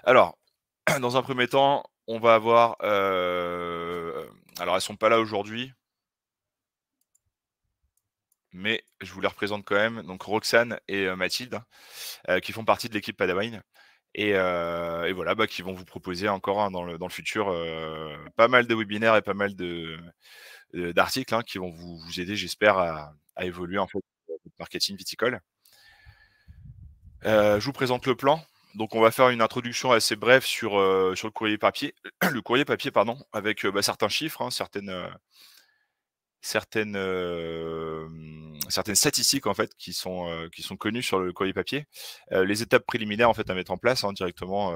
Alors, dans un premier temps, on va avoir, alors elles sont pas là aujourd'hui, mais je vous les représente quand même, donc Roxane et Mathilde, qui font partie de l'équipe Padawan et voilà, bah, qui vont vous proposer encore, hein, dans le futur, pas mal de webinaires et pas mal d'articles, hein, qui vont vous aider, j'espère, à évoluer, en fait, votre marketing viticole. Je vous présente le plan. Donc on va faire une introduction assez brève sur le courrier papier le courrier papier, pardon, avec, bah, certains chiffres, hein, certaines statistiques, en fait, qui sont connues sur le courrier papier. Les étapes préliminaires, en fait, à mettre en place, hein, directement,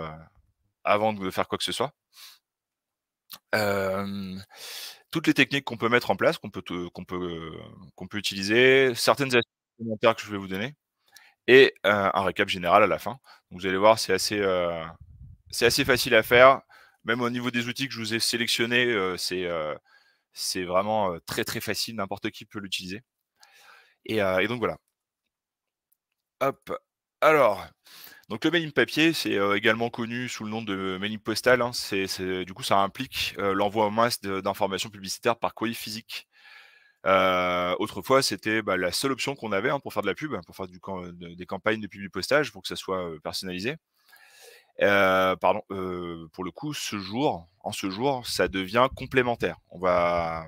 avant de faire quoi que ce soit. Hem, Toutes les techniques qu'on peut mettre en place, qu'on peut utiliser, certaines astuces supplémentaires que je vais vous donner et un récap général à la fin. Donc vous allez voir, c'est assez facile à faire. Même au niveau des outils que je vous ai sélectionnés, c'est vraiment, très, très facile, n'importe qui peut l'utiliser et donc voilà. Hop, alors, donc le mailing papier, c'est, également connu sous le nom de mailing postal, hein. Du coup, ça implique, l'envoi en masse d'informations publicitaires par courrier physique. Autrefois, c'était, bah, la seule option qu'on avait, hein, pour faire de la pub, pour faire des campagnes de publipostage pour que ça soit, personnalisé. Pardon, pour le coup, ce jour, ça devient complémentaire. On va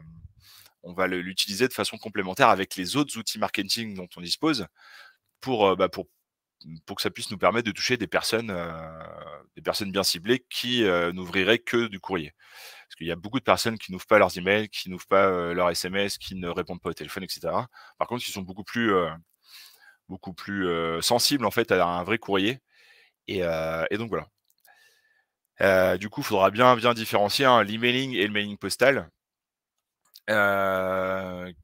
l'utiliser de façon complémentaire avec les autres outils marketing dont on dispose pour que ça puisse nous permettre de toucher des personnes bien ciblées qui, n'ouvriraient que du courrier. Parce qu'il y a beaucoup de personnes qui n'ouvrent pas leurs emails, qui n'ouvrent pas, leurs SMS, qui ne répondent pas au téléphone et cetera. Par contre, ils sont beaucoup plus sensibles, en fait, à un vrai courrier et donc voilà. Du coup, il faudra bien bien différencier, hein, l'emailing et le mailing postal,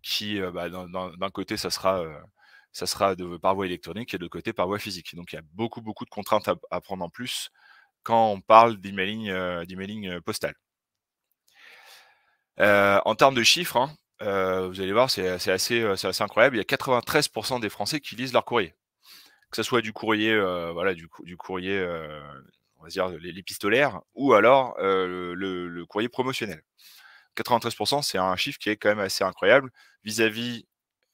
qui, bah, d'un côté, ça sera par voie électronique et de l'autre côté par voie physique. Donc il y a beaucoup, beaucoup de contraintes à prendre en plus quand on parle d'emailing postal. En termes de chiffres, hein, vous allez voir, c'est assez incroyable. Il y a 93 des Français qui lisent leur courrier. Que ça soit du courrier, voilà, du courrier, on va dire l'épistolaire ou alors, le courrier promotionnel. 93 c'est un chiffre qui est quand même assez incroyable vis-à-vis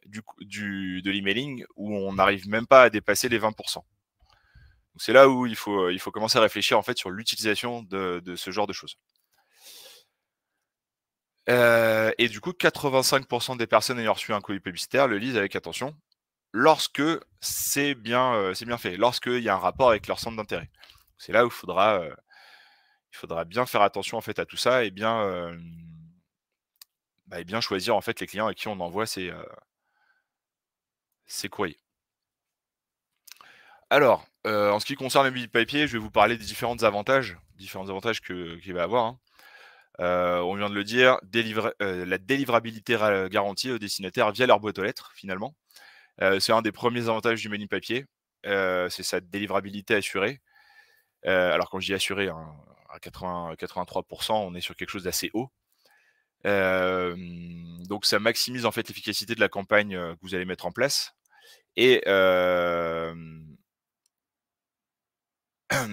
de l'emailing où on n'arrive même pas à dépasser les 20. Donc c'est là où il faut commencer à réfléchir, en fait, sur l'utilisation de ce genre de choses. Et du coup, 85 des personnes ayant reçu un colis publicitaire le lisent avec attention lorsque c'est bien fait, lorsqu'il y a un rapport avec leur centre d'intérêt. C'est là où il faudra bien faire attention, en fait, à tout ça et bien choisir, en fait, les clients à qui on envoie ces courriers. Alors, en ce qui concerne le billet papier, je vais vous parler des différents avantages qu'il va avoir, hein. On vient de le dire, la délivrabilité garantie aux destinataires via leur boîte aux lettres, finalement. C'est un des premiers avantages du mailing papier, c'est sa délivrabilité assurée. Alors quand je dis assurée, hein, à 83 on est sur quelque chose d'assez haut. Donc ça maximise, en fait, l'efficacité de la campagne, que vous allez mettre en place et hem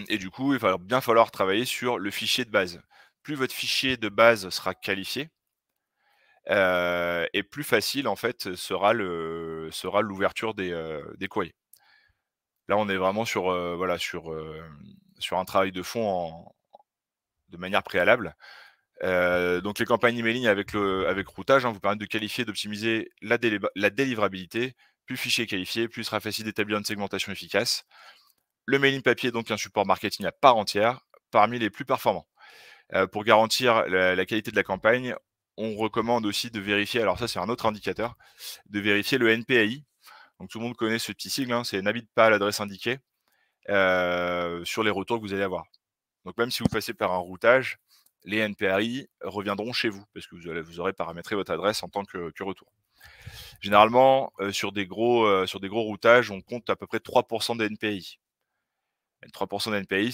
et du coup, il va bien falloir travailler sur le fichier de base. Plus votre fichier de base sera qualifié, et plus facile, en fait, sera l'ouverture des courriers. Là, on est vraiment sur, voilà, sur un travail de fond de manière préalable. Donc les campagnes emailing avec routage, hein, vous permettent de qualifier, d'optimiser la délivrabilité. Plus le fichier est qualifié, plus il sera facile d'établir une segmentation efficace. Le mailing papier est donc un support marketing à part entière, parmi les plus performants. Pour garantir la qualité de la campagne, on recommande aussi de vérifier, alors ça c'est un autre indicateur, de vérifier le NPAI. Donc tout le monde connaît ce petit sigle, hein, c'est n'habite pas à l'adresse indiquée, sur les retours que vous allez avoir. Donc même si vous passez par un routage, les NPAI reviendront chez vous parce que vous aurez paramétré votre adresse en tant que retour. Généralement, sur des gros routages, on compte à peu près 3 des NPAI. Et 3 de NPI,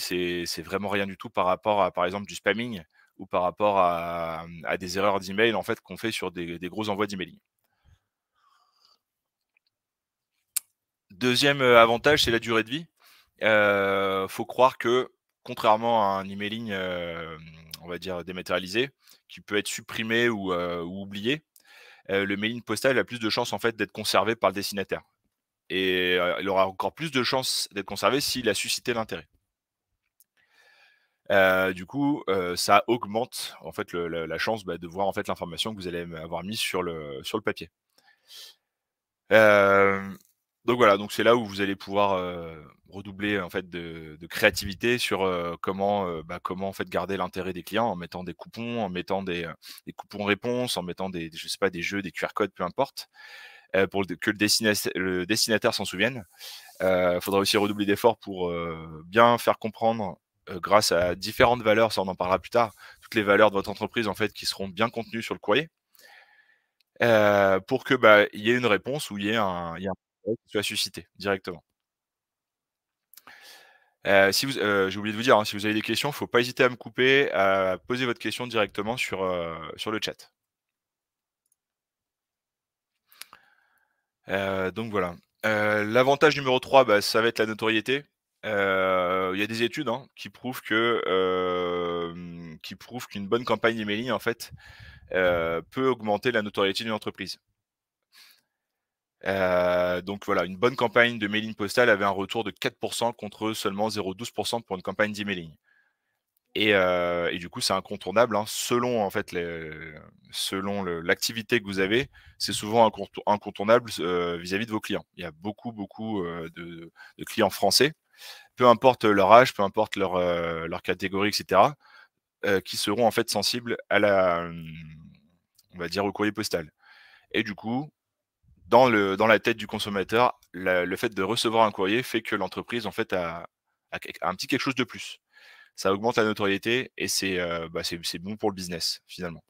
c'est vraiment rien du tout par rapport à, par exemple, du spamming ou par rapport à des erreurs d'email, en fait, qu'on fait sur des gros envois d'emailing. Deuxième avantage, c'est la durée de vie. Faut croire que contrairement à un emailing, on va dire dématérialisé, qui peut être supprimé ou oublié, le mailing postal a plus de chances en fait d'être conservé par le destinataire et il aura encore plus de chances d'être conservé s'il a suscité l'intérêt. Du coup, ça augmente en fait la chance, bah, de voir en fait l'information que vous allez avoir mise sur le papier. Hem, donc voilà, donc c'est là où vous allez pouvoir, redoubler en fait de créativité sur, comment en fait garder l'intérêt des clients en mettant des coupons, en mettant des coupons réponses, en mettant je sais pas, des jeux, des QR codes, peu importe, pour que le destinataire s'en souvienne. Il faudra aussi redoubler d'efforts pour, bien faire comprendre, grâce à différentes valeurs, ça on en parlera plus tard, toutes les valeurs de votre entreprise en fait qui seront bien contenues sur le courrier, pour que, bah, il y ait une réponse ou il y ait un intérêt qui soit suscité directement. Si vous J'ai oublié de vous dire, hein, si vous avez des questions, faut pas hésiter à me couper, à poser votre question directement sur le chat. Donc voilà. L'avantage numéro 3, bah, ça va être la notoriété. Il y a des études, hein, qui prouvent qu'une bonne campagne emailing, en fait, peut augmenter la notoriété d'une entreprise. Donc voilà, une bonne campagne de mailing postal avait un retour de 4 contre seulement 0,12 pour une campagne d'emailing et du coup, c'est incontournable, hein, selon l'activité que vous avez, c'est souvent incontournable, vis-à-vis de vos clients. Il y a beaucoup, de clients français, peu importe leur âge, peu importe leur catégorie et cetera, qui seront en fait sensibles on va dire au courrier postal et du coup, dans la tête du consommateur, le fait de recevoir un courrier fait que l'entreprise en fait a un petit quelque chose de plus. Ça augmente la notoriété et c'est bon pour le business, finalement.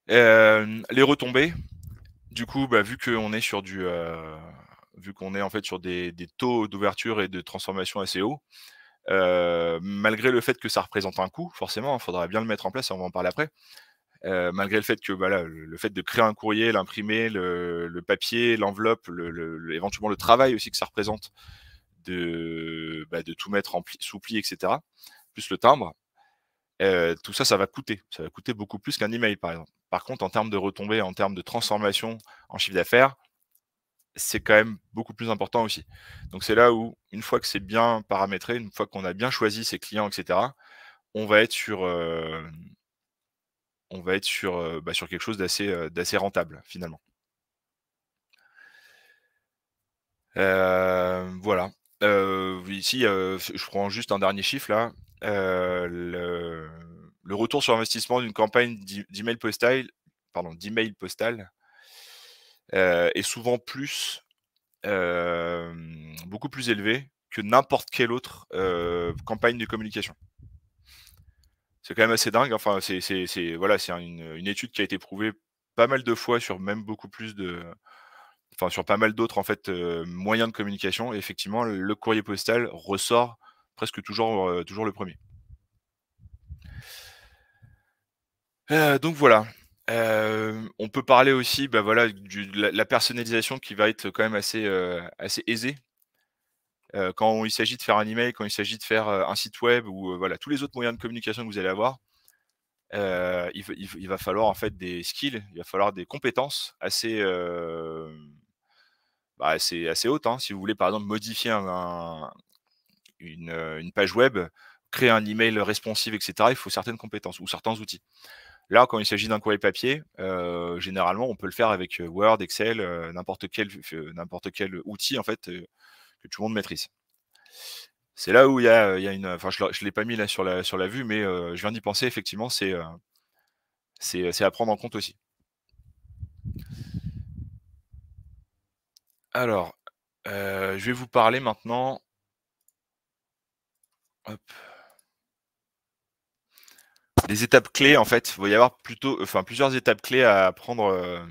Les retombées, du coup, bah, vu qu'on est en fait sur des taux d'ouverture et de transformation assez hauts, malgré le fait que ça représente un coût, forcément, il faudra bien le mettre en place, on va en parler après. Malgré le fait que, voilà, le fait de créer un courrier, l'imprimer, le papier, l'enveloppe, éventuellement le travail aussi que ça représente de tout mettre en sous pli et cetera, plus le timbre. Tout ça, ça va coûter. Ça va coûter beaucoup plus qu'un email, par exemple. Par contre, en termes de retombées, en termes de transformation en chiffre d'affaires, c'est quand même beaucoup plus important aussi. Donc c'est là où, une fois que c'est bien paramétré, une fois qu'on a bien choisi ses clients et cetera, on va être sur quelque chose d'assez rentable, finalement. Voilà. Ici, je prends juste un dernier chiffre là, le retour sur investissement d'une campagne d'email postal, est souvent beaucoup plus élevé que n'importe quelle autre, campagne de communication. C'est quand même assez dingue, enfin c'est voilà, c'est une étude qui a été prouvée pas mal de fois sur même beaucoup plus de enfin sur pas mal d'autres en fait, moyens de communication et effectivement le courrier postal ressort presque toujours le premier. Donc voilà. On peut parler aussi, bah, voilà, de la personnalisation qui va être quand même assez aisée. Quand il s'agit de faire un email, quand il s'agit de faire, un site web ou, voilà, tous les autres moyens de communication que vous allez avoir, il va falloir en fait des skills, il va falloir des compétences assez hautes, hein. Si vous voulez par exemple modifier une page web, créer un email responsive et cetera, il faut certaines compétences ou certains outils. Là, quand il s'agit d'un courrier papier, généralement on peut le faire avec, Word, Excel, n'importe quel outil en fait, que tout le monde maîtrise. C'est là où il y a une, enfin je l'ai pas mis là sur la vue, mais je viens d'y penser effectivement, c'est à prendre en compte aussi. Alors, je vais vous parler maintenant, hop, des étapes clés en fait. Il va y avoir plusieurs étapes clés à prendre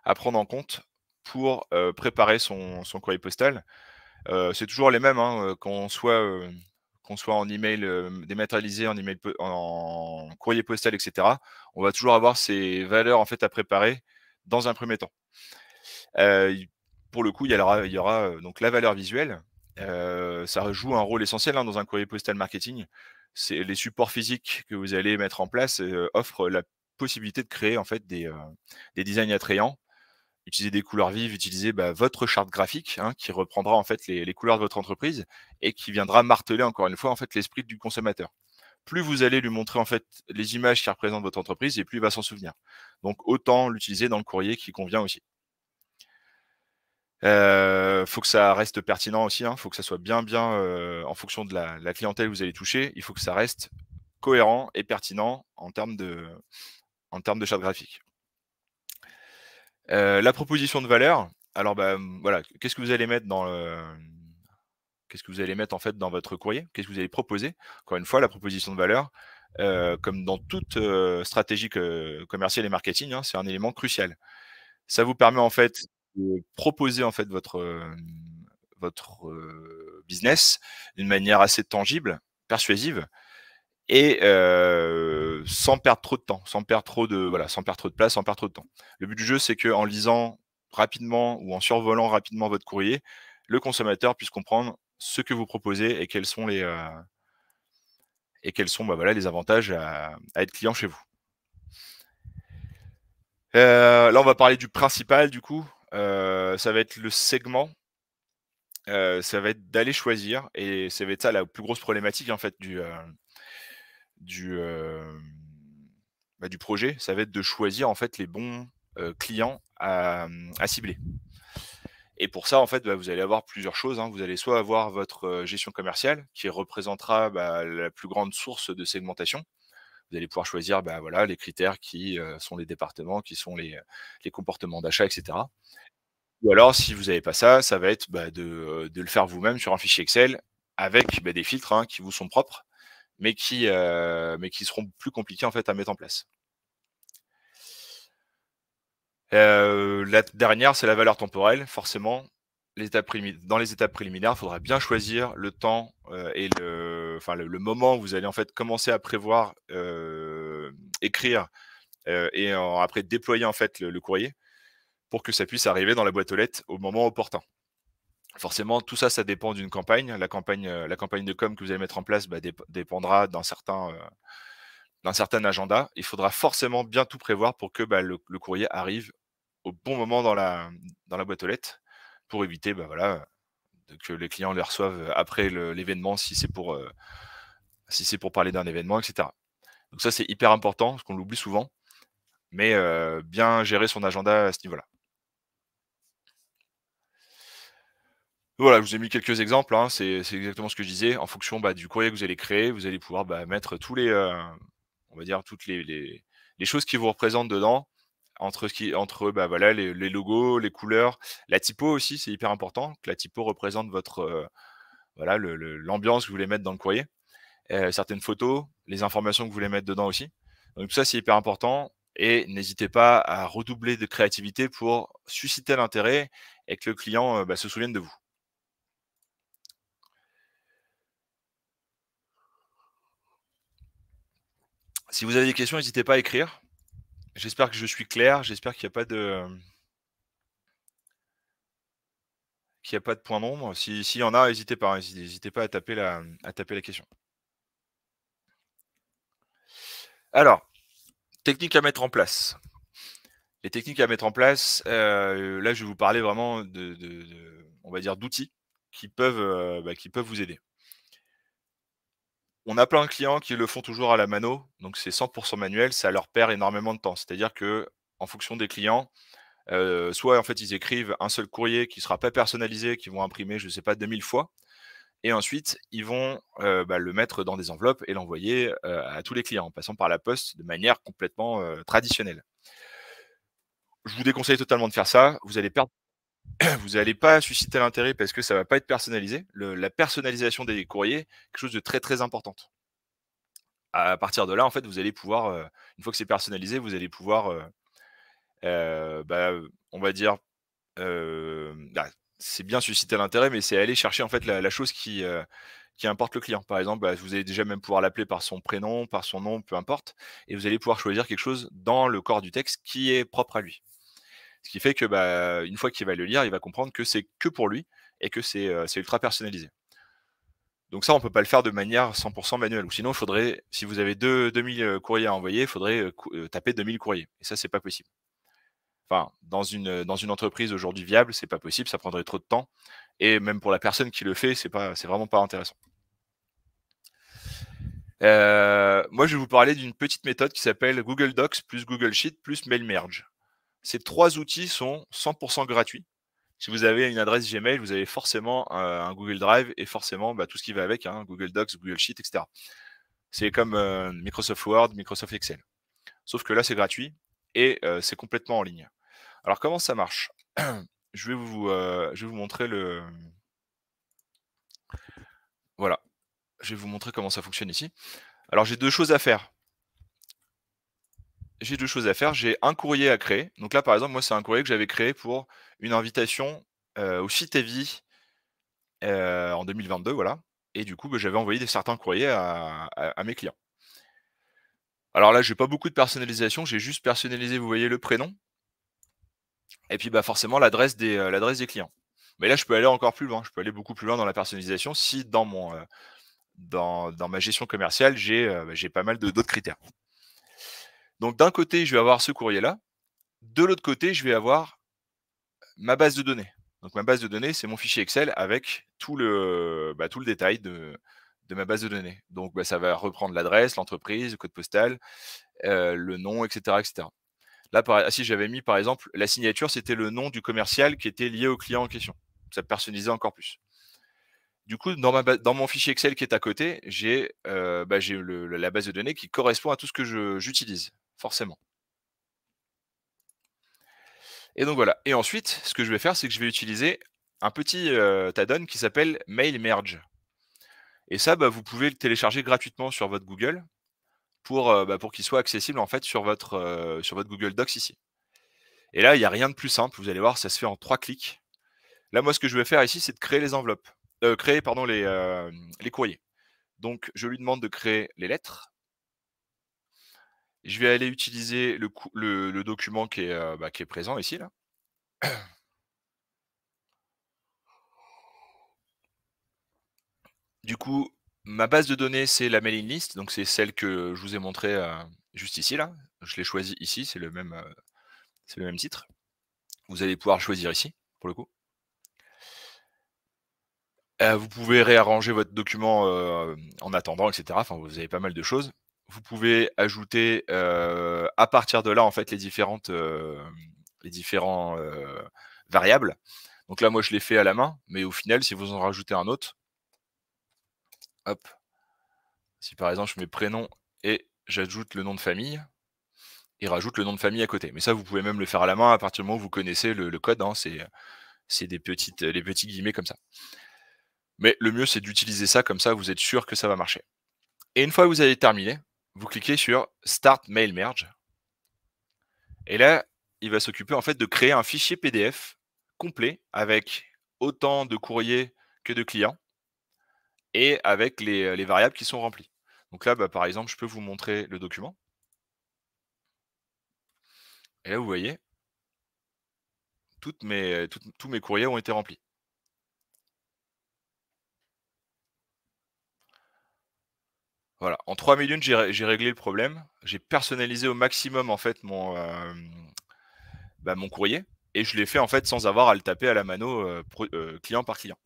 en compte pour, préparer son courrier postal. C'est toujours les mêmes, hein, qu'on soit en email, dématérialisé, en email en courrier postal et cetera. On va toujours avoir ces valeurs en fait à préparer dans un premier temps. Il Pour le coup, il y aura donc la valeur visuelle. Ça joue un rôle essentiel, hein, dans un courrier postal marketing. C'est les supports physiques que vous allez mettre en place, offrent la possibilité de créer en fait des designs attrayants. Utiliser des couleurs vives, utiliser, bah, votre charte graphique, hein, qui reprendra en fait les couleurs de votre entreprise et qui viendra marteler encore une fois en fait l'esprit du consommateur. Plus vous allez lui montrer en fait les images qui représentent votre entreprise et plus il va s'en souvenir. Donc autant l'utiliser dans le courrier qui convient aussi. Faut que ça reste pertinent aussi, hein, faut que ça soit bien, en fonction de la clientèle que vous allez toucher, il faut que ça reste cohérent et pertinent en termes de charte graphique. La proposition de valeur, alors, bah, voilà, qu'est-ce que vous allez mettre en fait dans votre courrier? Qu'est-ce que vous allez proposer? Encore une fois, la proposition de valeur, comme dans toute, stratégie commerciale et marketing, hein, c'est un élément crucial. Ça vous permet en fait de proposer en fait votre business d'une manière assez tangible, persuasive et sans perdre trop de temps, sans perdre trop de place, sans perdre trop de temps. Le but du jeu, c'est qu'en lisant rapidement ou en survolant rapidement votre courrier, le consommateur puisse comprendre ce que vous proposez et quels sont, bah, voilà, les avantages à être client chez vous. Là, on va parler du principal du coup, ça va être le segment, ça va être d'aller choisir et ça va être ça la plus grosse problématique en fait du, du projet, ça va être de choisir en fait les bons, clients à cibler. Et pour ça, en fait, bah, vous allez avoir plusieurs choses, hein. Vous allez soit avoir votre, gestion commerciale qui représentera, bah, la plus grande source de segmentation. Vous allez pouvoir choisir, bah, voilà, les critères qui, sont les départements, qui sont les comportements d'achat et cetera. Ou alors si vous n'avez pas ça, ça va être, bah, de le faire vous-même sur un fichier Excel avec, bah, des filtres, hein, qui vous sont propres, mais qui seront plus compliqués, en fait, à mettre en place. La dernière, c'est la valeur temporelle, forcément. Dans les étapes préliminaires, il faudra bien choisir le temps, et le moment où vous allez, en fait, commencer à prévoir, écrire, et après déployer, en fait, le courrier pour que ça puisse arriver dans la boîte aux lettres au moment opportun. Forcément, tout ça, ça dépend d'une campagne. La campagne de com que vous allez mettre en place, bah, dépendra d'un certain agenda. Il faudra forcément bien tout prévoir pour que, bah, le courrier arrive au bon moment dans la boîte aux lettres pour éviter, bah, voilà, que les clients les reçoivent après l'événement si c'est pour parler d'un événement et cetera. Donc ça, c'est hyper important parce qu'on l'oublie souvent, mais bien gérer son agenda à ce niveau-là. Voilà, je vous ai mis quelques exemples, hein, c'est exactement ce que je disais. En fonction, bah, du courrier que vous allez créer, vous allez pouvoir, bah, mettre on va dire toutes les choses qui vous représentent dedans, entre, bah, voilà, les logos, les couleurs, la typo aussi, c'est hyper important, que la typo représente votre, voilà, l'ambiance que vous voulez mettre dans le courrier, certaines photos, les informations que vous voulez mettre dedans aussi. Donc tout ça, c'est hyper important et n'hésitez pas à redoubler de créativité pour susciter l'intérêt et que le client, bah, se souvienne de vous. Si vous avez des questions, n'hésitez pas à écrire. J'espère que je suis clair, j'espère qu'il y a pas de point d'ombre. S'il y en a, n'hésitez pas, hein, n'hésitez pas à taper la question. Alors, techniques à mettre en place. Les techniques à mettre en place, là, je vais vous parler vraiment on va dire d'outils qui peuvent vous aider. On a plein de clients qui le font toujours à la mano, donc c'est 100 manuel, ça leur perd énormément de temps. C'est-à-dire que en fonction des clients, soit en fait ils écrivent un seul courrier qui sera pas personnalisé, qu'ils vont imprimer, je sais pas, 2000 fois et ensuite ils vont, bah, le mettre dans des enveloppes et l'envoyer, à tous les clients en passant par la poste de manière complètement, traditionnelle. Je vous déconseille totalement de faire ça, vous allez pas susciter l'intérêt parce que ça va pas être personnalisé. La personnalisation des courriers, quelque chose de très, très importante. À partir de là, en fait, vous allez pouvoir, une fois que c'est personnalisé, vous allez pouvoir, on va dire, c'est bien susciter l'intérêt, mais c'est aller chercher en fait la chose qui importe le client. Par exemple, bah, vous allez déjà même pouvoir l'appeler par son prénom, par son nom, peu importe, et vous allez pouvoir choisir quelque chose dans le corps du texte qui est propre à lui. Ce qui fait que, bah, une fois qu'il va le lire, il va comprendre que c'est que pour lui et que c'est ultra personnalisé. Donc ça, on peut pas le faire de manière 100 manuelle ou sinon il faudrait si vous avez 2000 courriers à envoyer, il faudrait, taper 2000 courriers et ça, c'est pas possible. Enfin, dans une entreprise aujourd'hui viable, c'est pas possible, ça prendrait trop de temps et même pour la personne qui le fait, c'est vraiment pas intéressant. Moi, je vais vous parler d'une petite méthode qui s'appelle Google Docs plus Google Sheet plus Mail Merge. Ces 3 outils sont 100 gratuits. Si vous avez une adresse Gmail, vous avez forcément, un Google Drive et forcément, bah, tout ce qui va avec, hein, Google Docs, Google Sheet et cetera. C'est comme, Microsoft Word, Microsoft Excel. Sauf que là, c'est gratuit et c'est complètement en ligne. Alors comment ça marche? Je vais vous montrer voilà, je vais vous montrer comment ça fonctionne ici. Alors j'ai 2 choses à faire. J'ai un courrier à créer. Donc là, par exemple, moi, c'est un courrier que j'avais créé pour une invitation, au Site Vie, en 2022, voilà et du coup, bah, j'avais envoyé certains courriers à mes clients. Alors là, j'ai pas beaucoup de personnalisation, j'ai juste personnalisé, vous voyez, le prénom et puis, bah, forcément l'adresse des clients. Mais là, je peux aller encore plus loin, je peux aller beaucoup plus loin dans la personnalisation si dans dans ma gestion commerciale, j'ai pas mal de d'autres critères. Donc d'un côté, je vais avoir ce courrier-là, de l'autre côté, je vais avoir ma base de données. Donc ma base de données, c'est mon fichier Excel avec tout le détail de ma base de données. Donc bah, ça va reprendre l'adresse, l'entreprise, le code postal, le nom et cetera et cetera. Là si j'avais mis par exemple la signature, c'était le nom du commercial qui était lié au client en question. Ça personnalisait encore plus. Du coup, dans mon fichier Excel qui est à côté, j'ai la base de données qui correspond à tout ce que j'utilise, forcément. Et donc voilà. Et ensuite, ce que je vais faire, c'est que je vais utiliser un petit, add-on qui s'appelle Mail Merge. Et ça, bah, vous pouvez le télécharger gratuitement sur votre Google pour qu'il soit accessible en fait sur votre Google Docs ici. Et là, il y a rien de plus simple, vous allez voir, ça se fait en 3 clics. Là, moi, ce que je vais faire ici, c'est de créer les enveloppes, créer pardon les courriers. Donc je lui demande de créer les lettres. Je vais aller utiliser le document qui est présent ici là. Du coup, ma base de données, c'est la mailing list, donc c'est celle que je vous ai montrée, juste ici là. Je l'ai choisie ici, c'est le même titre. Vous allez pouvoir choisir ici, pour le coup. Vous pouvez réarranger votre document, en attendant et cetera. Enfin, vous avez pas mal de choses. Vous pouvez ajouter, à partir de là, en fait, les différents, variables. Donc là, moi, je l'ai fait à la main, mais au final, si vous en rajoutez un autre, hop, si par exemple je mets prénom et j'ajoute le nom de famille, il rajoute le nom de famille à côté. Mais ça, vous pouvez même le faire à la main à partir du moment où vous connaissez le code, hein, c'est les petits guillemets comme ça. Mais le mieux, c'est d'utiliser ça comme ça, vous êtes sûr que ça va marcher. Et une fois que vous avez terminé, vous cliquez sur Start Mail Merge. Et là, il va s'occuper en fait de créer un fichier PDF complet avec autant de courriers que de clients et avec les variables qui sont remplies. Donc là, bah, par exemple, je peux vous montrer le document. Et là, vous voyez, tous mes courriers ont été remplis. Voilà, en 3 minutes, j'ai réglé le problème. J'ai personnalisé au maximum en fait mon courrier et je l'ai fait en fait sans avoir à le taper à la mano, client par client.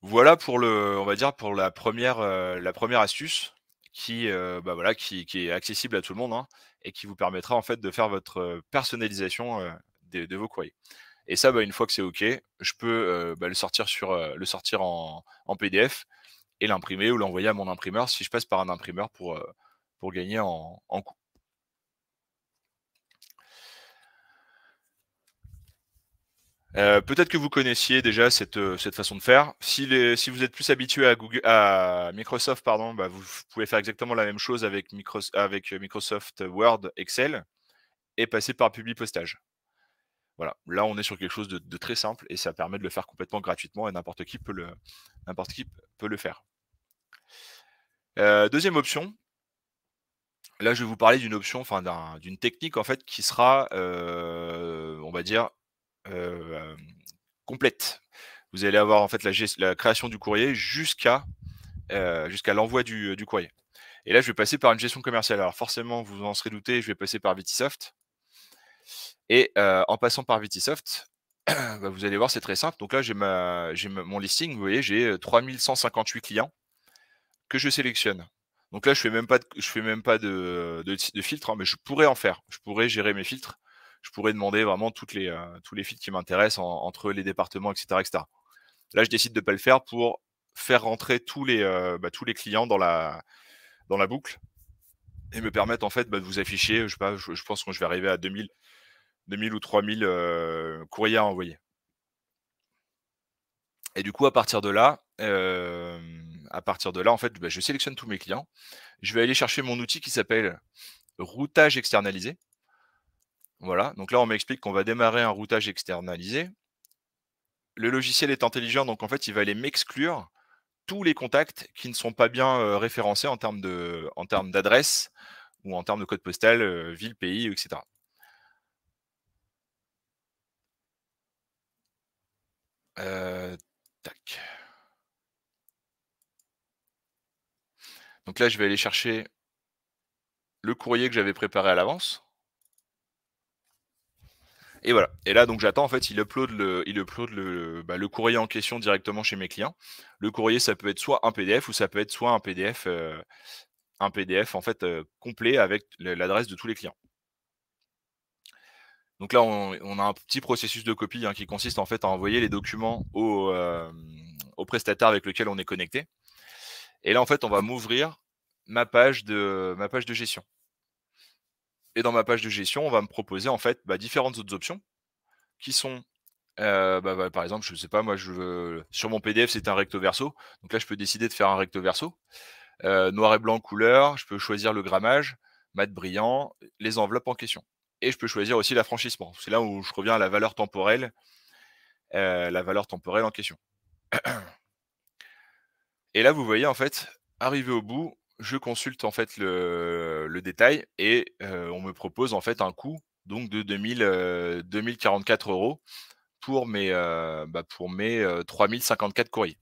Voilà pour on va dire pour la première astuce qui est accessible à tout le monde, hein, et qui vous permettra en fait de faire votre, personnalisation, de vos courriers. Et ça, bah, une fois que c'est OK, je peux, le sortir en PDF et l'imprimer ou l'envoyer à mon imprimeur si je passe par un imprimeur pour gagner en coût. Peut-être que vous connaissiez déjà cette façon de faire. Si vous êtes plus habitué à Microsoft, pardon, bah, vous pouvez faire exactement la même chose avec Microsoft Word, Excel et passer par Publipostage. Voilà, là, on est sur quelque chose de très simple et ça permet de le faire complètement gratuitement et n'importe qui peut le faire. 2e option, là, je vais vous parler d'une option, enfin d'une technique en fait qui sera, on va dire, heu, complète. Vous allez avoir en fait la création du courrier jusqu'à l'envoi du courrier. Et là, je vais passer par une gestion commerciale. Alors forcément, vous en serez douté, je vais passer par Vitisoft et en passant par Vitisoft, bah, vous allez voir, c'est très simple. Donc là, j'ai mon listing, vous voyez, j'ai, 3 158 clients que je sélectionne. Donc là, je fais même pas de filtre, hein, mais je pourrais en faire. Je pourrais gérer mes filtres. Je pourrais demander vraiment tous les filtres qui m'intéressent entre les départements et cetera et cetera. Là, je décide de pas le faire pour faire rentrer tous les clients dans la boucle et me permettre en fait, de vous afficher, je sais pas, je pense que je vais arriver à 2 000 ou 3 000 courriers à envoyer. Et du coup, à partir de là, en fait, je sélectionne tous mes clients. Je vais aller chercher mon outil qui s'appelle routage externalisé. Voilà, donc là, on m'explique qu'on va démarrer un routage externalisé. Le logiciel est intelligent, donc en fait, il va aller m'exclure tous les contacts qui ne sont pas bien, référencés en termes d'adresse ou en termes de code postal, ville, pays, et cetera. Tac. Donc là, je vais aller chercher le courrier que j'avais préparé à l'avance et voilà. Et là, donc j'attends en fait, il upload le courrier en question directement chez mes clients. Le courrier, ça peut être soit un PDF ou ça peut être soit un PDF en fait, complet avec l'adresse de tous les clients. Donc là, on a un petit processus de copie, hein, qui consiste en fait à envoyer les documents au prestataire avec lequel on est connecté. Et là, en fait, on va m'ouvrir ma page de gestion. Et dans ma page de gestion, on va me proposer en fait, différentes autres options qui sont, par exemple, je sais pas moi, sur mon PDF, c'est un recto verso, donc là, je peux décider de faire un recto verso, noir et blanc couleur, je peux choisir le grammage, mat brillant, les enveloppes en question et je peux choisir aussi l'affranchissement. C'est là où je reviens à la valeur temporelle en question. Et là, vous voyez, en fait, arrivé au bout, je consulte, en fait, le détail et on me propose, en fait, un coût donc de 2 044 € pour mes 3 054 courriers.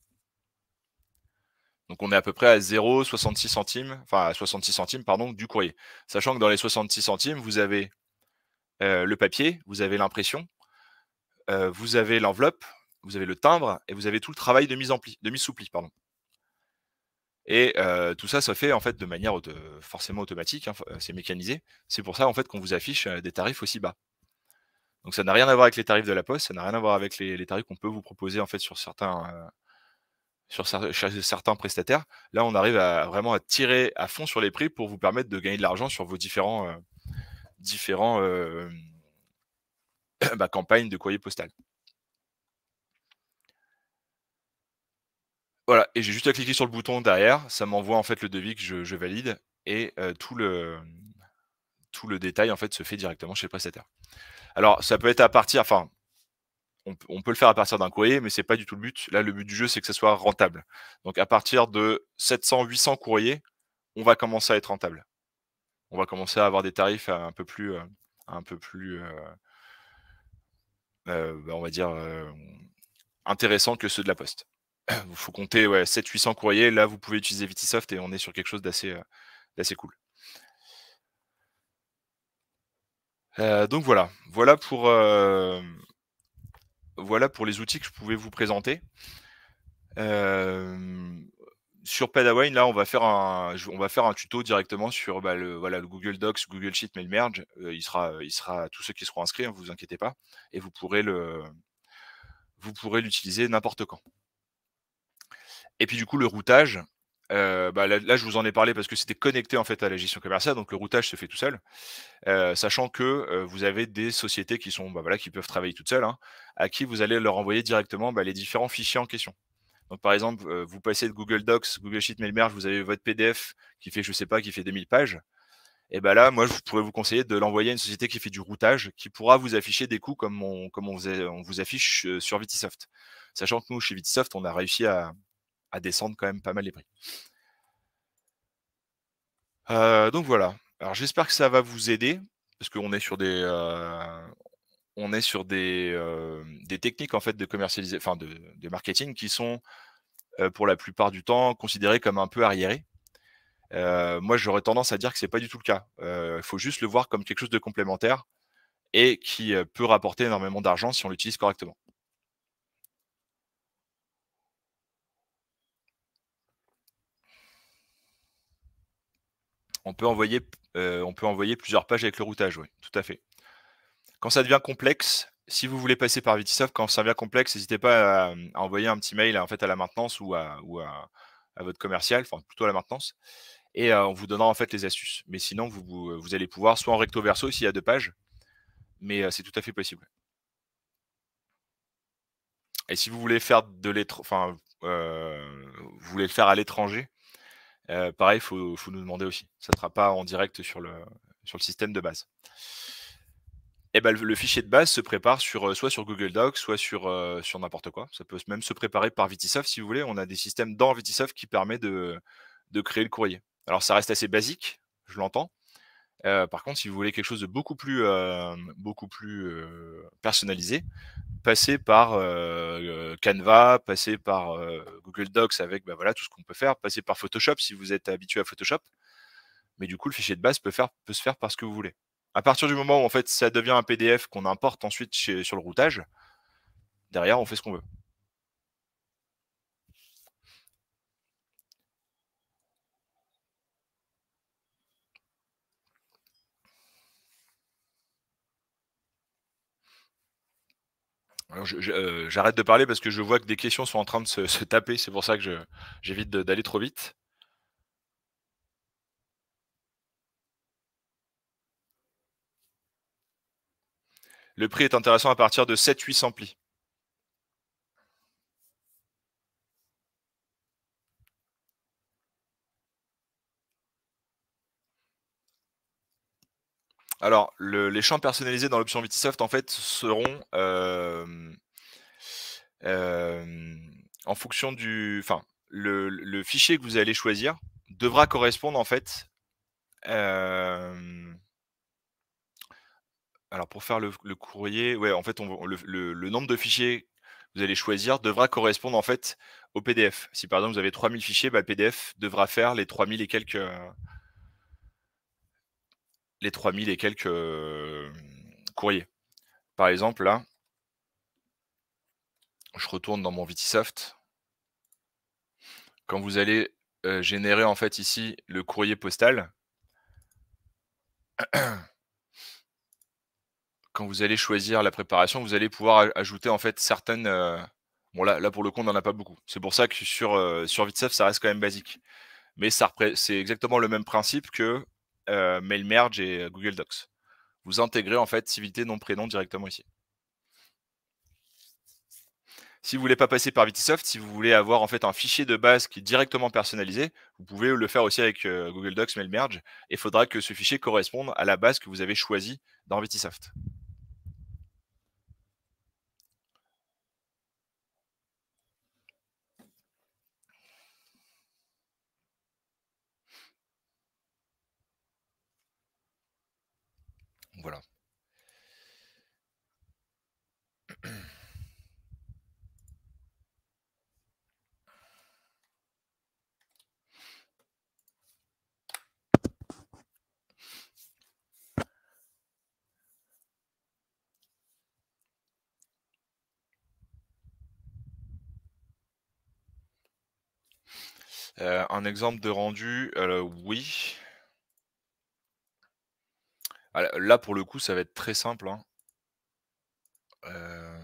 Donc on est à peu près à 0,66 centimes, enfin à 66 centimes, pardon, du courrier. Sachant que dans les 66 centimes, vous avez, le papier, vous avez l'impression, vous avez l'enveloppe, vous avez le timbre et vous avez tout le travail de mise sous pli, pardon. Et tout ça se fait en fait de manière forcément automatique, hein, c'est mécanisé. C'est pour ça en fait qu'on vous affiche, des tarifs aussi bas. Donc ça n'a rien à voir avec les tarifs de la poste, ça n'a rien à voir avec les tarifs qu'on peut vous proposer en fait chez certains prestataires. Là, on arrive vraiment à tirer à fond sur les prix pour vous permettre de gagner de l'argent sur vos différents, campagnes de courrier postal. Voilà, et j'ai juste à cliquer sur le bouton derrière, ça m'envoie en fait le devis que je valide et tout le détail en fait se fait directement chez le prestataire. Alors ça peut être on peut le faire à partir d'un courrier, mais c'est pas du tout le but. Là, le but du jeu, c'est que ça soit rentable. Donc à partir de 700-800 courriers, on va commencer à être rentable. On va commencer à avoir des tarifs on va dire, intéressants que ceux de la poste. Il faut compter, ouais, 700-800 courriers. Là, vous pouvez utiliser Vitisoft et on est sur quelque chose d'assez cool. Donc voilà. Voilà pour les outils que je pouvais vous présenter. Hem, sur Padawan, là, on va faire un tuto directement sur, le Google Docs, Google Sheet Mail Merge. Il sera tous ceux qui seront inscrits, hein, vous inquiétez pas et vous pourrez l'utiliser n'importe quand. Et puis du coup, le routage, là, je vous en ai parlé parce que c'était connecté en fait à la gestion commerciale, donc le routage se fait tout seul. Sachant que, vous avez des sociétés qui sont, voilà, qui peuvent travailler toutes seules, hein, à qui vous allez leur envoyer directement, les différents fichiers en question. Donc par exemple, vous passez de Google Docs, Google Sheet Mail Merge, vous avez votre PDF qui fait, je sais pas, qui fait 2000 pages et là, moi, je pourrais vous conseiller de l'envoyer à une société qui fait du routage, qui pourra vous afficher des coûts comme on vous affiche, sur Vitisoft. Sachant que nous, chez Vitisoft, on a réussi à descendre quand même pas mal les prix. Donc voilà. Alors j'espère que ça va vous aider, parce qu'on est on est sur des techniques en fait de enfin de marketing qui sont, pour la plupart du temps considérées comme un peu arriérées. Moi j'aurais tendance à dire que c'est pas du tout le cas. Il faut juste le voir comme quelque chose de complémentaire et qui, peut rapporter énormément d'argent si on l'utilise correctement. On peut envoyer plusieurs pages avec le routage, oui, tout à fait. Quand ça devient complexe, si vous voulez passer par Vitisoft, quand ça devient complexe, n'hésitez pas à envoyer un petit mail en fait à la maintenance ou à votre commercial, enfin plutôt à la maintenance et en vous donnant en fait les astuces. Mais sinon vous allez pouvoir soit en recto verso s'il y a 2 pages, mais c'est tout à fait possible. Et si vous voulez faire de vous voulez le faire à l'étranger, pareil, faut nous demander aussi. Ça ne sera pas en direct sur le système de base. Et ben le fichier de base se prépare soit sur Google Docs, soit sur n'importe quoi. Ça peut même se préparer par Vitisoft si vous voulez. On a des systèmes dans Vitisoft qui permet de créer le courrier. Alors ça reste assez basique, je l'entends. Par contre, si vous voulez quelque chose de beaucoup plus, personnalisé, passez par, Canva, passez par, Google Docs avec, bah, voilà, tout ce qu'on peut faire, passez par Photoshop si vous êtes habitué à Photoshop. Mais du coup, le fichier de base peut se faire par ce que vous voulez. À partir du moment où, en fait, ça devient un PDF qu'on importe ensuite sur le routage, derrière, on fait ce qu'on veut. Alors j'arrête de parler parce que je vois que des questions sont en train de se taper, c'est pour ça que j'évite d'aller trop vite. Le prix est intéressant à partir de 700-800 plis. Alors les champs personnalisés dans l'option Vitisoft, en fait, seront, en fonction le fichier que vous allez choisir devra correspondre en fait, hem alors pour faire le courrier, ouais, en fait, on le nombre de fichiers que vous allez choisir devra correspondre, en fait, au PDF. Si par exemple vous avez 3000 fichiers, bah, le PDF devra faire les 3000 et quelques, courriers. Par exemple, là, je retourne dans mon Vitisoft. Quand vous allez, générer, en fait, ici, le courrier postal, quand vous allez choisir la préparation, vous allez pouvoir ajouter, en fait, certaines, bon là pour le coup, on n'en a pas beaucoup. C'est pour ça que sur Vitisoft, ça reste quand même basique. Mais c'est exactement le même principe que, Mailmerge et Google Docs. Vous intégrez en fait civilité, nom, prénom directement ici. Si vous voulez pas passer par Vitisoft, si vous voulez avoir en fait un fichier de base qui est directement personnalisé, vous pouvez le faire aussi avec, Google Docs, Mailmerge et il faudra que ce fichier corresponde à la base que vous avez choisie dans Vitisoft. Voilà. Un exemple de rendu, oui. Ah là pour le coup, ça va être très simple, hein. Heu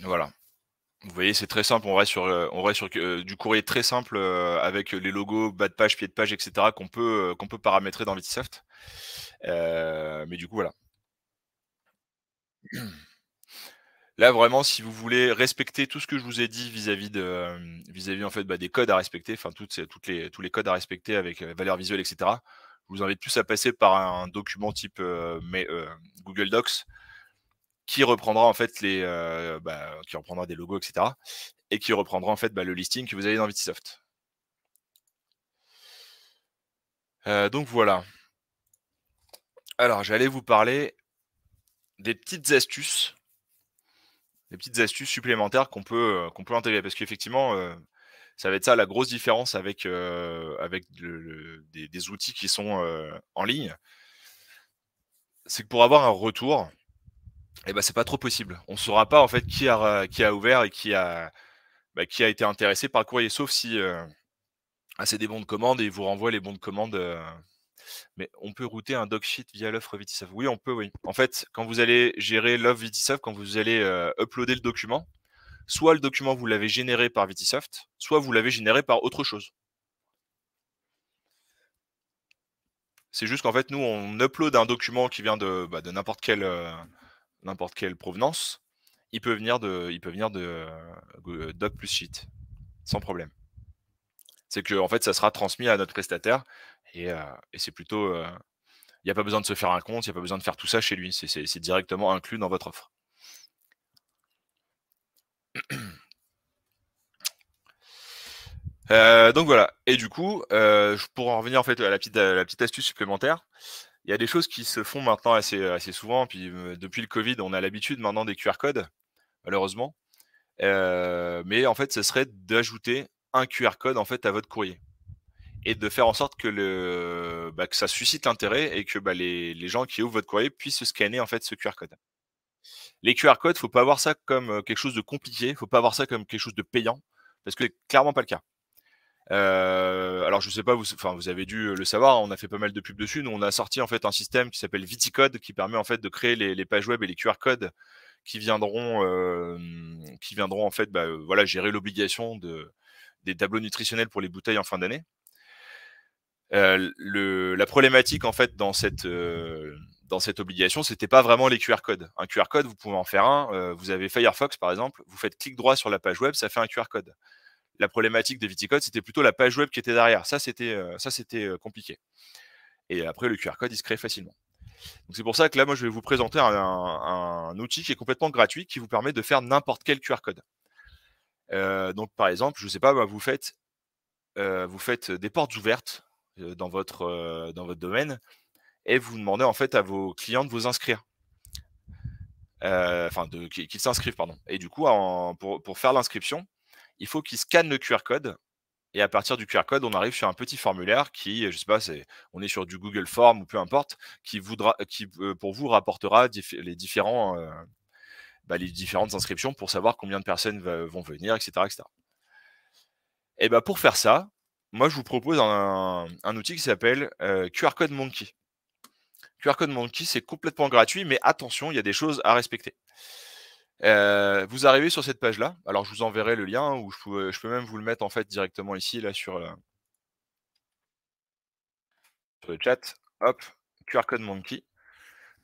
Voilà. Vous voyez, c'est très simple, on reste sur du courrier très simple, avec les logos, bas de page, pied de page et cetera qu'on peut paramétrer dans Vitisoft. Mais du coup, voilà. Là, vraiment, si vous voulez respecter tout ce que je vous ai dit vis-à-vis, en fait, bah, des codes à respecter, enfin tous les codes à respecter avec, valeurs visuelles et cetera. Je vous invite plus à passer par un document type, Google Docs qui reprendra en fait qui reprendra des logos et cetera et qui reprendra en fait, bah, le listing que vous avez dans Vitisoft. Donc voilà. Alors j'allais vous parler des petites astuces supplémentaires qu'on peut intégrer parce qu'effectivement, ça va être ça la grosse différence avec des outils qui sont, en ligne. C'est que pour avoir un retour et ben c'est pas trop possible. On saura pas en fait qui a ouvert et qui a été intéressé par le courrier sauf si, c'est des bons de commande et ils vous renvoient les bons de commande, mais on peut router un doc sheet via l'offre Vitisoft. Oui, on peut, oui. En fait, quand vous allez gérer l'offre Vitisoft, quand vous allez, uploader le document, soit le document vous l'avez généré par Vitisoft, soit vous l'avez généré par autre chose. C'est juste qu'en fait, nous, on upload un document qui vient de n'importe quelle provenance. Il peut venir de doc plus sheet, sans problème. C'est que en fait, ça sera transmis à notre prestataire et heu et c'est plutôt, il y a pas besoin de se faire un compte, il y a pas besoin de faire tout ça chez lui. C'est directement inclus dans votre offre. Donc voilà et du coup, pour en revenir en fait à la petite astuce supplémentaire, il y a des choses qui se font maintenant assez souvent puis, depuis le covid, on a l'habitude maintenant des QR codes, malheureusement. Mais en fait, ce serait d'ajouter un QR code en fait à votre courrier et de faire en sorte que ça suscite l'intérêt et que, bah, les gens qui ouvrent votre courrier puissent scanner en fait ce QR code. Les QR codes, faut pas voir ça comme, quelque chose de compliqué, faut pas voir ça comme quelque chose de payant, parce que c'est clairement pas le cas. Alors je sais pas, vous avez dû le savoir, on a fait pas mal de pubs dessus. Nous, on a sorti en fait un système qui s'appelle Viticode, qui permet en fait de créer les pages web et les QR codes qui viendront en fait, voilà, gérer l'obligation des tableaux nutritionnels pour les bouteilles en fin d'année. Le La problématique en fait dans cette obligation, c'était pas vraiment les QR codes. Un QR code, vous pouvez en faire un, vous avez Firefox par exemple, vous faites clic droit sur la page web, ça fait un QR code. La problématique de Viticode, c'était plutôt la page web qui était derrière. Ça c'était compliqué et après le QR code, il se crée facilement. Donc c'est pour ça que là, moi, je vais vous présenter un outil qui est complètement gratuit, qui vous permet de faire n'importe quel QR code. Donc par exemple, je sais pas, bah, vous faites des portes ouvertes, dans votre domaine et vous demandez en fait à vos clients de vous inscrire. Enfin qu'ils s'inscrivent pardon et du coup pour faire l'inscription, il faut qu'ils scannent le QR code et à partir du QR code, on arrive sur un petit formulaire qui, je sais pas, on est sur du Google Form ou peu importe, qui, pour vous rapportera les différentes inscriptions pour savoir combien de personnes vont venir, et cetera. Et bah, pour faire ça, moi, je vous propose un outil qui s'appelle, QR Code Monkey. QR Code Monkey, c'est complètement gratuit, mais attention, il y a des choses à respecter. Vous arrivez sur cette page-là, alors je vous enverrai le lien ou je peux même vous le mettre, en fait, directement ici, là, sur le chat. Hop, QR Code Monkey.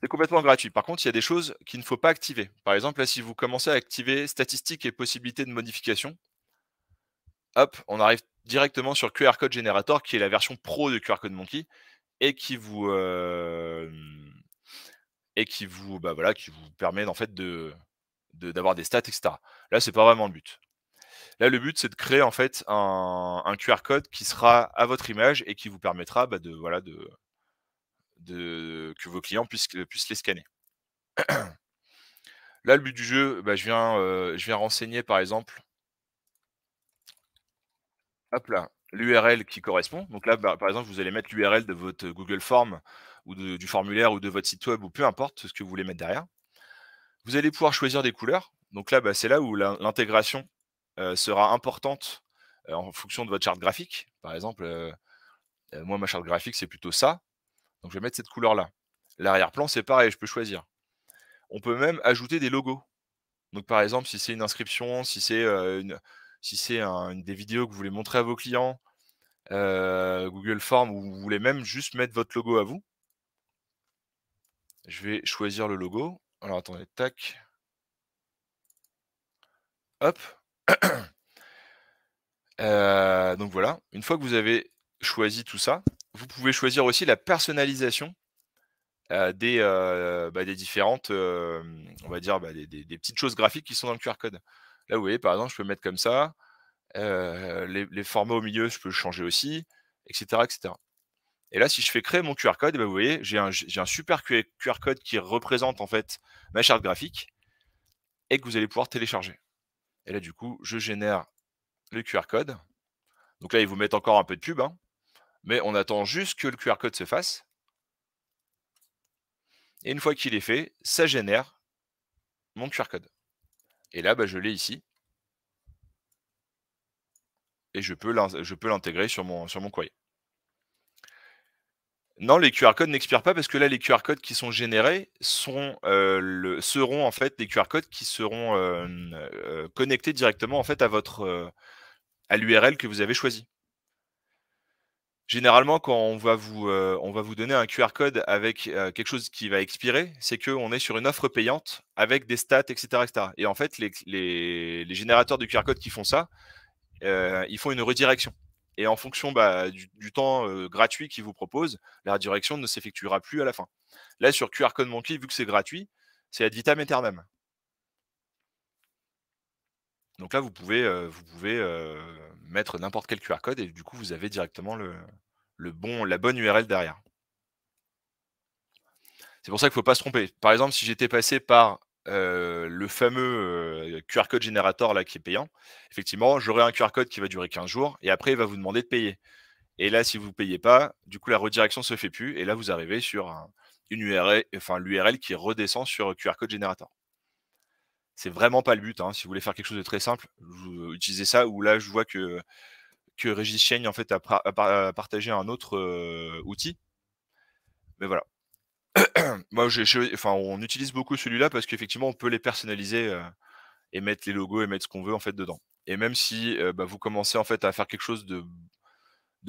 C'est complètement gratuit. Par contre, il y a des choses qu'il ne faut pas activer. Par exemple, là, si vous commencez à activer statistiques et possibilités de modification, hop, on arrive directement sur QR Code Generator, qui est la version pro de QR Code Monkey et qui vous permet en fait d'avoir des stats, etc. Là, c'est pas vraiment le but. Là, le but, c'est de créer en fait un QR code qui sera à votre image et qui vous permettra que vos clients puissent les scanner. Là, le but du jeu, je viens renseigner par exemple, hop là, l'URL qui correspond. Donc là, par exemple, vous allez mettre l'URL de votre Google Form ou du formulaire ou de votre site web ou peu importe ce que vous voulez mettre derrière. Vous allez pouvoir choisir des couleurs. Donc là, c'est là où l'intégration sera importante en fonction de votre charte graphique. Par exemple, moi, ma charte graphique, c'est plutôt ça. Donc je vais mettre cette couleur-là. L'arrière-plan, c'est pareil, je peux choisir. On peut même ajouter des logos. Donc par exemple, si c'est une inscription, si c'est, des vidéos que vous voulez montrer à vos clients, Google Forms ou vous voulez même juste mettre votre logo à vous, je vais choisir le logo. Alors attendez, tac, hop. Donc voilà, une fois que vous avez choisi tout ça, vous pouvez choisir aussi la personnalisation, des différentes, on va dire, des petites choses graphiques qui sont dans le QR code. Là, vous voyez, par exemple, je peux mettre comme ça, les formats au milieu, je peux le changer aussi, et cetera, et cetera. Et là, si je fais créer mon QR code, et bah, vous voyez, j'ai un super QR code qui représente, en fait, ma charte graphique et que vous allez pouvoir télécharger. Et là, du coup, je génère le QR code. Donc là, ils vous mettent encore un peu de pub, hein, mais on attend juste que le QR code se fasse et une fois qu'il est fait, ça génère mon QR code. Et là, bah, je l'ai ici et je peux l'intégrer sur mon courrier. Non, les QR codes n'expirent pas parce que là, les QR codes qui sont générés seront en fait des QR codes qui seront, connectés directement en fait à l'URL que vous avez choisi. Généralement, quand on va vous donner un QR code avec, quelque chose qui va expirer, c'est qu'on est sur une offre payante avec des stats et cetera et cetera et en fait, les générateurs de QR code qui font ça, ils font une redirection et en fonction, bah, du temps, gratuit qu'ils vous proposent, la redirection ne s'effectuera plus à la fin. Là, sur QR Code Monkey, vu que c'est gratuit, c'est ad vitam aeternam. Donc là, mettre n'importe quel QR code et du coup, vous avez directement la bonne URL derrière. C'est pour ça qu'il ne faut pas se tromper. Par exemple, si j'étais passé par, le fameux, QR code générateur là qui est payant, effectivement, j'aurais un QR code qui va durer 15 jours et après il va vous demander de payer. Et là, si vous payez pas, du coup, la redirection se fait plus et là, vous arrivez sur une URL, enfin l'URL qui redescend sur QR code générateur. C'est vraiment pas le but, hein. Si vous voulez faire quelque chose de très simple, vous utilisez ça ou là, je vois que Régis Chaigne, en fait, a partagé un autre, outil, mais voilà. Moi, enfin, on utilise beaucoup celui-là parce qu'effectivement, on peut les personnaliser, et mettre les logos et mettre ce qu'on veut, en fait, dedans. Et même si, bah, vous commencez, en fait, à faire quelque chose de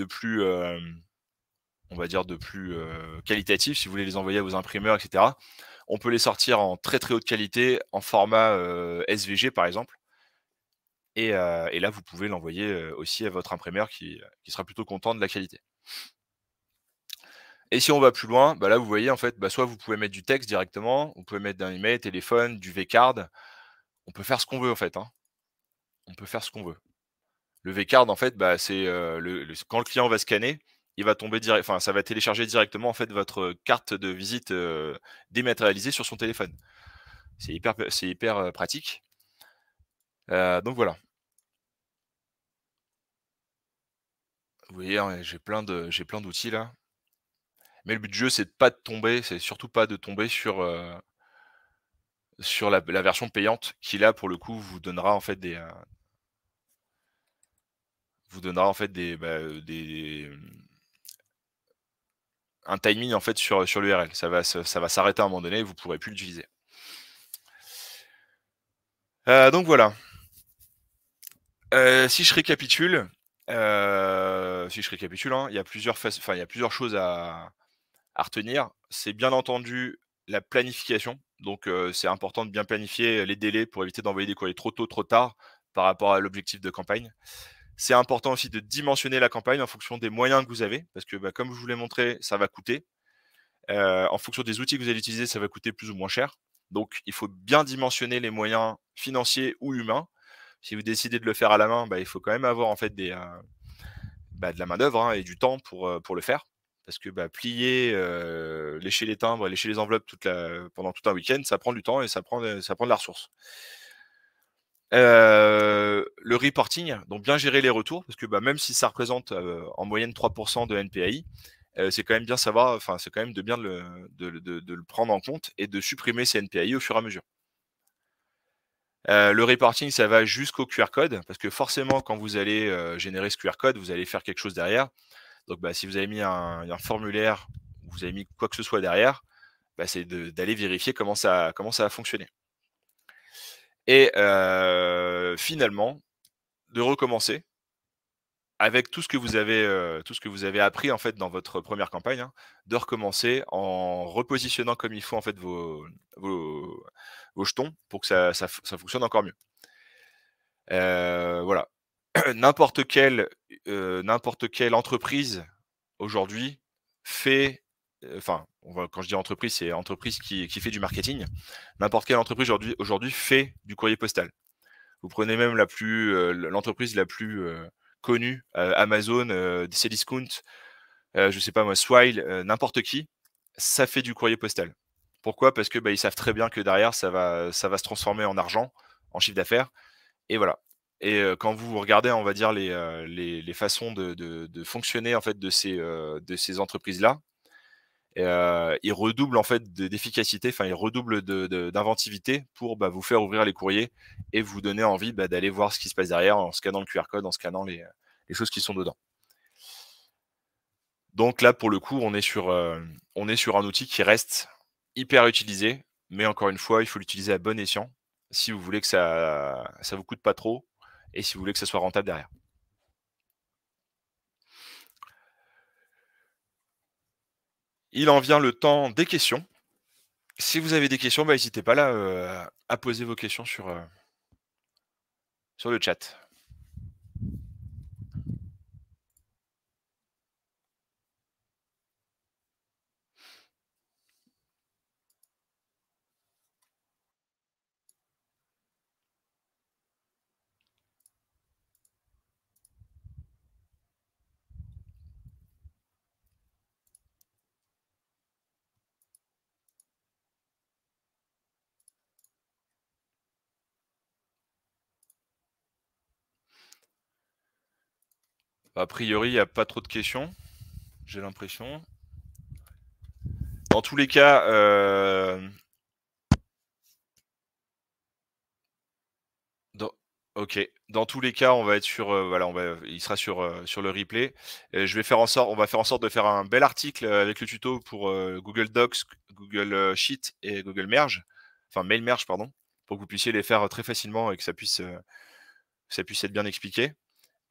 plus, on va dire de plus, qualitatif, si vous voulez les envoyer à vos imprimeurs et cetera, on peut les sortir en très, très haute qualité, en format, SVG, par exemple. Et là, vous pouvez l'envoyer, aussi à votre imprimeur qui sera plutôt content de la qualité. Et si on va plus loin, bah, là, vous voyez, en fait, bah, soit vous pouvez mettre du texte directement, vous pouvez mettre un email, téléphone, du vCard. On peut faire ce qu'on veut, en fait, hein. On peut faire ce qu'on veut. Le vCard, en fait, bah, c'est, quand le client va scanner, il va tomber enfin, ça va télécharger directement, en fait, votre carte de visite, dématérialisée sur son téléphone. C'est hyper, pratique. Donc voilà. Vous voyez, hein, j'ai plein d'outils là. Mais le but du jeu, c'est surtout pas de tomber sur la version payante qui là, pour le coup, vous donnera en fait un timing en fait sur l'URL. Ça va s'arrêter à un moment donné et vous pourrez plus l'utiliser. Donc voilà. Si je récapitule, hein, il y a plusieurs choses à retenir. C'est bien entendu la planification. Donc, c'est important de bien planifier les délais pour éviter d'envoyer des courriers trop tôt, trop tard par rapport à l'objectif de campagne. C'est important aussi de dimensionner la campagne en fonction des moyens que vous avez, parce que, bah, comme je vous l'ai montré, ça va coûter. En fonction des outils que vous allez utiliser, ça va coûter plus ou moins cher. Donc, il faut bien dimensionner les moyens financiers ou humains. Si vous décidez de le faire à la main, bah, il faut quand même avoir en fait de la main-d'œuvre, hein, et du temps pour le faire. Parce que, bah, plier, lécher les timbres, lécher les enveloppes pendant tout un week-end, ça prend du temps et ça prend de la ressource. Le reporting, donc bien gérer les retours parce que, bah, même si ça représente, en moyenne 3 de NPAI, c'est quand même bien savoir enfin, c'est quand même de bien de le prendre en compte et de supprimer ces NPAI au fur et à mesure. Le reporting, ça va jusqu'au QR code parce que forcément quand vous allez, générer ce QR code, vous allez faire quelque chose derrière. Donc, bah, si vous avez mis un formulaire, ou vous avez mis quoi que ce soit derrière, bah, c'est d'aller vérifier comment ça a fonctionné. et finalement de recommencer avec tout ce que vous avez appris en fait dans votre première campagne, hein, de recommencer en repositionnant comme il faut en fait vos vos jetons pour que ça fonctionne encore mieux. Voilà. N'importe quelle entreprise aujourd'hui fait, enfin, quand je dis entreprise, c'est entreprise qui fait du marketing. N'importe quelle entreprise aujourd'hui fait du courrier postal. Vous prenez même l'entreprise la plus, connue, Amazon, Cdiscount, je sais pas moi, Swile, n'importe qui, ça fait du courrier postal. Pourquoi? Parce que, bah, ils savent très bien que derrière ça va se transformer en argent, en chiffre d'affaires et voilà. Et quand vous regardez, on va dire les façons de fonctionner en fait de ces entreprises-là, ils redoublent en fait d'efficacité, enfin ils redoublent d'inventivité pour, bah, vous faire ouvrir les courriers et vous donner envie, bah, d'aller voir ce qui se passe derrière en scannant le QR code, en scannant les choses qui sont dedans. Donc là, pour le coup, on est sur un outil qui reste hyper utilisé, mais encore une fois, il faut l'utiliser à bon escient si vous voulez que ça vous coûte pas trop et si vous voulez que ça soit rentable derrière. Il en vient le temps des questions. Si vous avez des questions, bah, n'hésitez pas là, à poser vos questions sur le chat. A priori, il y a pas trop de questions, j'ai l'impression. Dans tous les cas, dans OK. Dans tous les cas, on va être sur, voilà, il sera sur le replay. On va faire en sorte de faire un bel article, avec le tuto pour, Google Docs, Google, Sheet et Google Merge, enfin Mail Merge, pardon, pour que vous puissiez les faire, très facilement et que ça puisse être bien expliqué.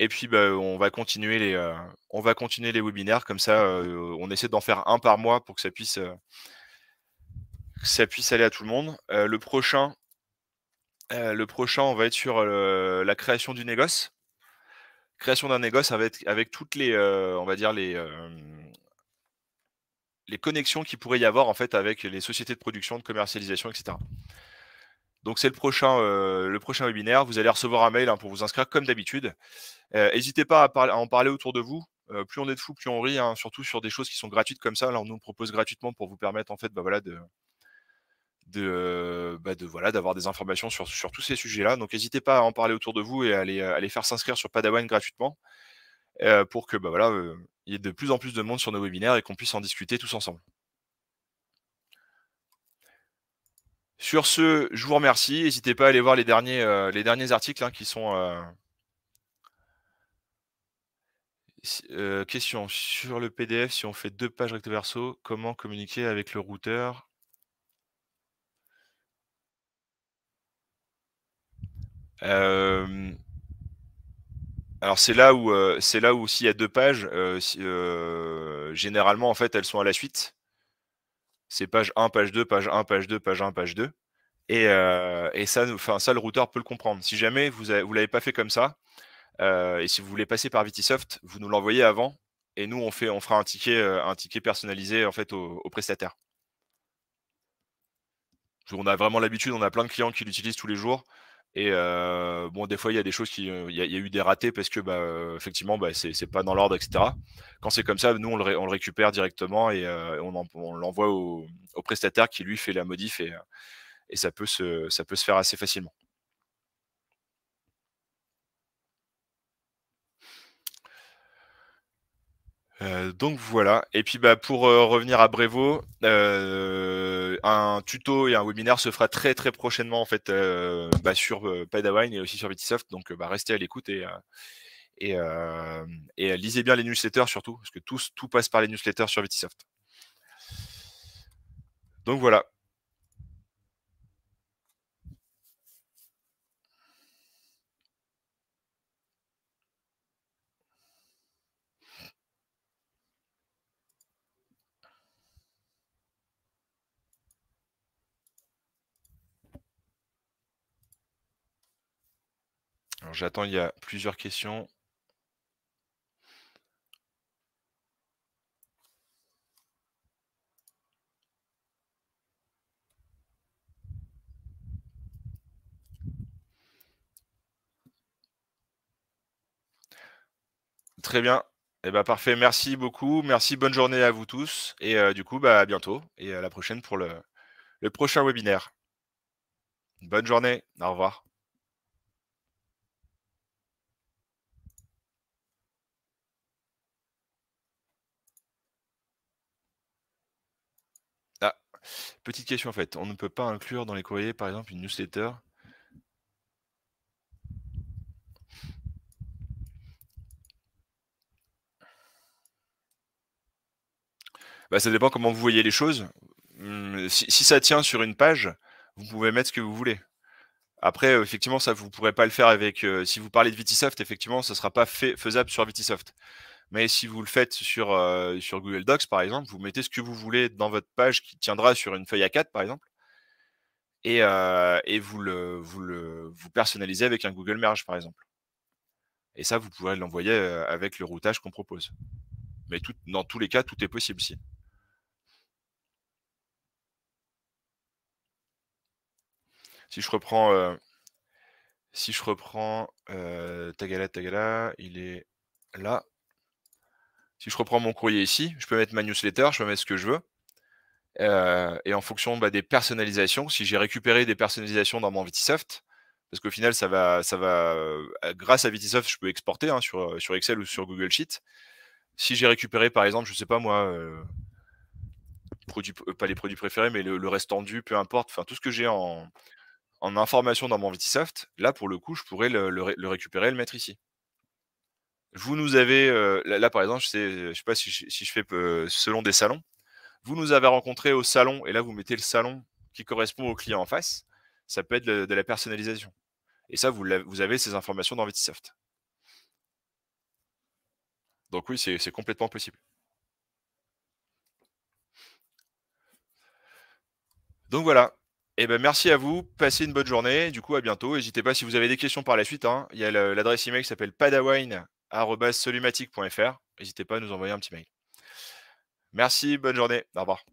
Et puis, bah, on va continuer les webinaires comme ça, on essaie d'en faire un par mois pour que ça puisse aller à tout le monde. Le prochain, on va être sur, la création du négoce. Création d'un négoce avec toutes on va dire les connexions qu'il pourrait y avoir en fait avec les sociétés de production, de commercialisation et cetera. Donc c'est le prochain webinaire. Vous allez recevoir un mail, hein, pour vous inscrire comme d'habitude. Hésitez pas à en parler autour de vous. Plus on est de fous, plus on rit, hein, surtout sur des choses qui sont gratuites comme ça. Là, on nous le propose gratuitement pour vous permettre en fait, bah, voilà, voilà, d'avoir des informations sur tous ces sujets-là. Donc n'hésitez pas à en parler autour de vous et à les faire s'inscrire sur Padawan gratuitement, pour que, bah, voilà, il y ait de plus en plus de monde sur nos webinaires et qu'on puisse en discuter tous ensemble. Sur ce, je vous remercie. N'hésitez pas à aller voir les derniers articles, hein, qui sont, question: «Sur le PDF, si on fait 2 pages recto verso, comment communiquer avec le routeur?» Hem, alors c'est là où s'il y a 2 pages, généralement, en fait, elles sont à la suite. C'est page 1, page 2, page 1, page 2, page 1, page 2 et ça, enfin, ça, le routeur peut le comprendre. Si jamais vous l'avez pas fait comme ça, et si vous voulez passer par Vitisoft, vous nous l'envoyez avant et nous, on fera un ticket personnalisé, en fait, au prestataire. On a vraiment l'habitude, on a plein de clients qui l'utilisent tous les jours et bon, des fois, il y a des choses il y a eu des ratés parce que, bah, effectivement, bah, c'est pas dans l'ordre et cetera. Quand c'est comme ça, nous, on le récupère directement et on l'envoie au prestataire qui, lui, fait la modif et ça peut se faire assez facilement. Donc voilà et puis, bah, pour, revenir à Brevo, un tuto et un webinaire se fera très, très prochainement en fait, bah, sur, Padawan et aussi sur Vitisoft donc, bah, restez à l'écoute et lisez bien les newsletters surtout, parce que tout passe par les newsletters sur Vitisoft. Donc voilà. Alors j'attends, il y a plusieurs questions. Très bien. Et ben parfait, merci beaucoup. Merci, bonne journée à vous tous et du coup, bah, à bientôt et à la prochaine pour le prochain webinaire. Bonne journée, au revoir. Ah, petite question en fait, on ne peut pas inclure dans les courriers, par exemple, une newsletter? Bah, ça dépend comment vous voyez les choses. Si ça tient sur une page, vous pouvez mettre ce que vous voulez. Après, effectivement, ça vous pourrez pas le faire avec, si vous parlez de Vitisoft, effectivement, ça sera pas faisable sur Vitisoft. Mais si vous le faites sur Google Docs, par exemple, vous mettez ce que vous voulez dans votre page qui tiendra sur une feuille A4, par exemple et vous personnalisez avec un Google Merge, par exemple et ça, vous pourrez l'envoyer, avec le routage qu'on propose. Mais dans tous les cas, tout est possible si. Si je reprends, Tagala, Tagala, il est là. Si je reprends mon courrier ici, je peux mettre ma newsletter, je peux mettre ce que je veux, et en fonction, bah, des personnalisations, si j'ai récupéré des personnalisations dans mon Vitisoft, parce qu'au final grâce à Vitisoft, je peux exporter, hein, sur Excel ou sur Google Sheet. Si j'ai récupéré par exemple, je sais pas moi, pas les produits préférés, mais le reste tendu, peu importe, enfin tout ce que j'ai en information dans mon Vitisoft, là pour le coup, je pourrais le récupérer et le mettre ici. Vous nous avez, là par exemple, je sais pas si je fais selon des salons. Vous nous avez rencontrés au salon et là vous mettez le salon qui correspond au client en face. Ça peut être de la personnalisation et ça vous avez ces informations dans Vitisoft. Donc oui, c'est complètement possible. Donc voilà. Et ben merci à vous, passez une bonne journée, du coup à bientôt. N'hésitez pas si vous avez des questions par la suite, hein, il y a l'adresse email qui s'appelle padawain@solumatic.fr. N'hésitez pas à nous envoyer un petit mail. Merci, bonne journée, au revoir.